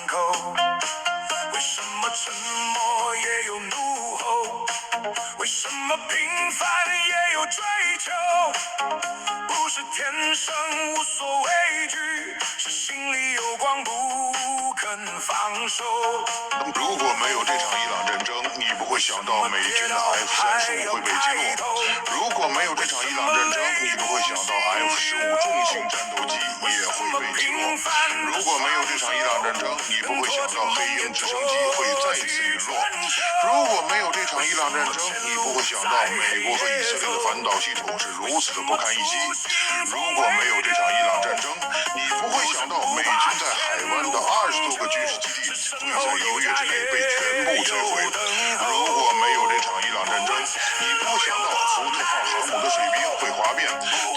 口？为什么沉默也有怒吼？为什么平凡也有追求？不是天生无所畏惧，是心里有光不肯放手。如果没有这场伊朗战争，你不会想到美军的 F-35会被击落。如果没有这场伊朗战争，你不会想到 F-15重型战斗机也会被击落。如果没有这场伊朗战争，你不会想到黑鹰直升机会再次陨落。如果没有这场伊朗战争，你不会想到美国和以色列的反导系统是如此的不堪一击。如果没有这场伊朗战争，你不会想到美军在海湾的20多个军事基地会在1个月之内被全部摧毁。如果没有这场伊朗战争，你不会想到福特号航母的水兵会哗变，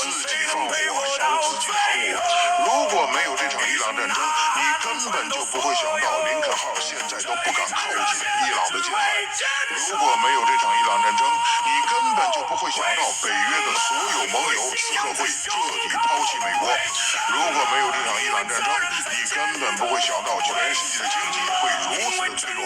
自己放火烧自己的航母。如果没有这场伊朗战争，你根本就不会想到林肯号现在都不敢靠近伊朗的近海。如果没有这场伊朗战争，你根本就不会想到北约的所有盟友此刻会彻底抛弃美国。如果没有这场伊朗战争，你根本不会想到全世界的经济会如此的脆弱。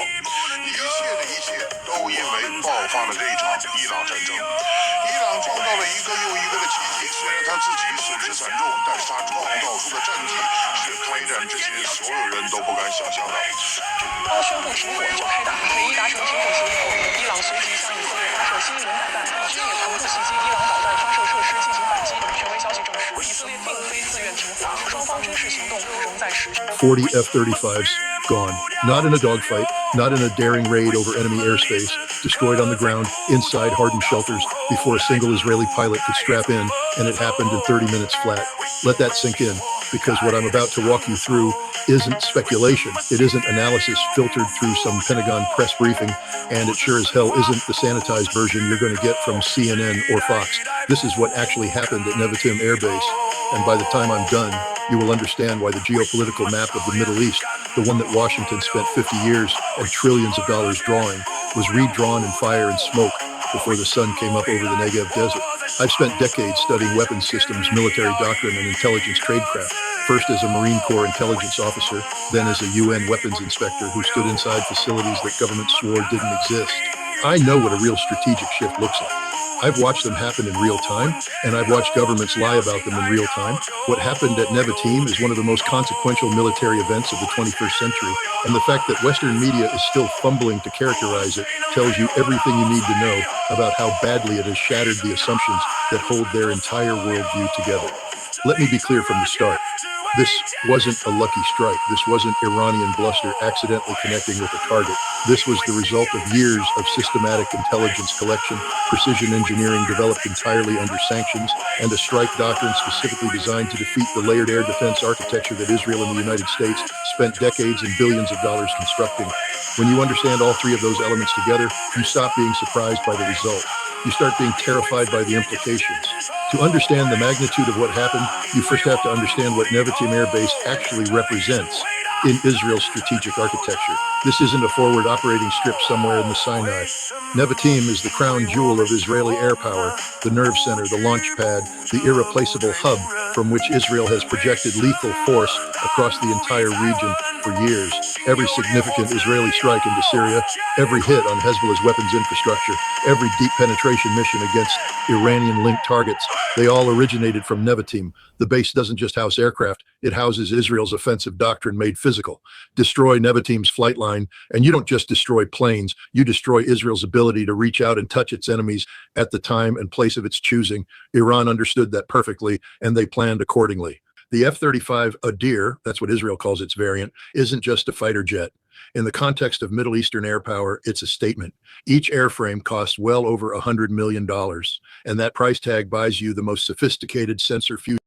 一切的一切都因为爆发了这场伊朗战争。伊朗创造了一个又一个的奇迹，虽然他自己损失惨重，但是他创造出的战绩是开战之前所有人都不敢想象的。刚宣布停火就开打，美伊达成停火协议后，伊朗随即向以色列发射新一轮导弹，以军也同步袭击伊朗导弹发射设施进行反击。权威消息证实，以色列并非自愿停火，双方军事行动仍在持续。40 F-35s gone. Not in a dogfight, not in a daring raid over enemy airspace, destroyed on the ground, inside hardened shelters, before a single Israeli pilot could strap in, and it happened in 30 minutes flat. Let that sink in, because what I'm about to walk you through isn't speculation. It isn't analysis filtered through some Pentagon press briefing, and it sure as hell isn't the sanitized version you're going to get from CNN or Fox. This is what actually happened at Nevatim Air Base, and by the time I'm done, you will understand why the geopolitical map of the Middle East, the one that Washington spent 50 years and trillions of dollars drawing, was redrawn in fire and smoke before the sun came up over the Negev desert. I've spent decades studying weapons systems, military doctrine, and intelligence tradecraft, first as a Marine Corps intelligence officer, then as a UN weapons inspector who stood inside facilities that governments swore didn't exist. I know what a real strategic shift looks like. I've watched them happen in real time, and I've watched governments lie about them in real time. What happened at Nevatim is one of the most consequential military events of the 21st century, and the fact that Western media is still fumbling to characterize it tells you everything you need to know about how badly it has shattered the assumptions that hold their entire worldview together. Let me be clear from the start. This wasn't a lucky strike. This wasn't Iranian bluster accidentally connecting with a target. This was the result of years of systematic intelligence collection, precision engineering developed entirely under sanctions, and a strike doctrine specifically designed to defeat the layered air defense architecture that Israel and the United States spent decades and billions of dollars constructing. When you understand all three of those elements together, you stop being surprised by the result. You start being terrified by the implications. To understand the magnitude of what happened, you first have to understand what Nevatim Air Base actually represents in Israel's strategic architecture. This isn't a forward operating strip somewhere in the Sinai. Nevatim is the crown jewel of Israeli air power, the nerve center, the launch pad, the irreplaceable hub from which Israel has projected lethal force across the entire region for years. Every significant Israeli strike into Syria, every hit on Hezbollah's weapons infrastructure, every deep penetration mission against Iranian-linked targets, they all originated from Nevatim. The base doesn't just house aircraft, it houses Israel's offensive doctrine made physical. Destroy Nevatim's flight line, and you don't just destroy planes, you destroy Israel's ability to reach out and touch its enemies at the time and place of its choosing. Iran understood that perfectly, and they planned accordingly. The F-35 Adir, that's what Israel calls its variant, isn't just a fighter jet. In the context of Middle Eastern air power, it's a statement. Each airframe costs well over $100 million, and that price tag buys you the most sophisticated sensor fusion